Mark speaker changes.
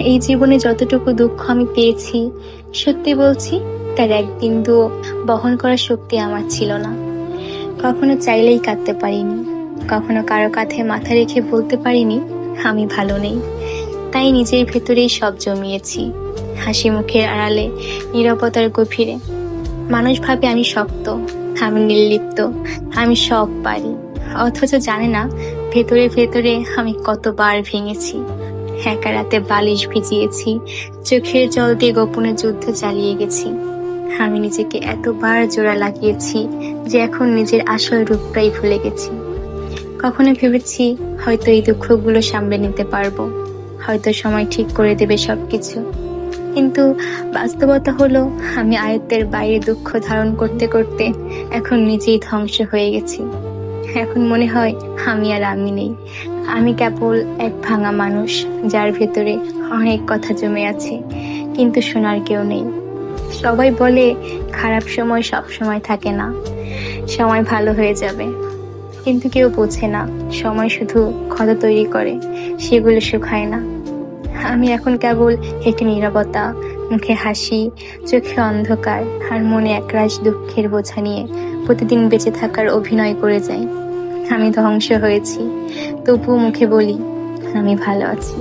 Speaker 1: এই জীবনে যতটুকু দুঃখ আমি পেয়েছি, সত্যি বলছি, তার এক বিন্দুও বহন করার শক্তি আমার ছিল না। কখনো চাইলেই কাঁদতে পারিনি, কখনো কারো কাঁধে মাথা রেখে বলতে পারিনি আমি ভালো নেই। তাই নিজের ভেতরেই সব জমিয়েছি, হাসি মুখের আড়ালে, নীরবতার গভীরে। মানুষ ভাবে আমি শক্ত, আমি নির্লিপ্ত, আমি সব পারি, অথচ জানে না ভেতরে ভেতরে আমি কতবার ভেঙেছি। একা রাতে বালিশ ভিজিয়েছি, চোখের জল দিয়ে গোপনে যুদ্ধ চালিয়ে গেছি। আমি নিজেকে এতবার জোড়া লাগিয়েছি যে এখন নিজের আসল রূপটাই ভুলে গেছি। কখনো ভেবেছি হয়তো এই দুঃখগুলো সামলে নিতে পারবো, হয়তো সময় ঠিক করে দেবে সবকিছু। কিন্তু বাস্তবতা হলো আমি আয়ত্তের বাইরে দুঃখ ধারণ করতে করতে এখন নিজেই ধ্বংস হয়ে গেছি। এখন মনে হয় আমি আর আমি নেই, আমি কেবল এক ভাঙা মানুষ যার ভেতরে অনেক কথা জমে আছে, কিন্তু শোনার কেউ নেই। সবাই বলে খারাপ সময় সব সময় থাকে না, সময় ভালো হয়ে যাবে, কিন্তু কেউ বোঝে না সময় শুধু ক্ষত তৈরি করে, সেগুলো শুকায় না। আমি এখন কেবল একটি নীরবতা, মুখে হাসি, চোখে অন্ধকার, আর মনে একরাশ দুঃখের বোঝা নিয়ে প্রতিদিন বেঁচে থাকার অভিনয় করে যাই। আমি ধ্বংস হয়েছি, তবুও মুখে বলি আমি ভালো আছি।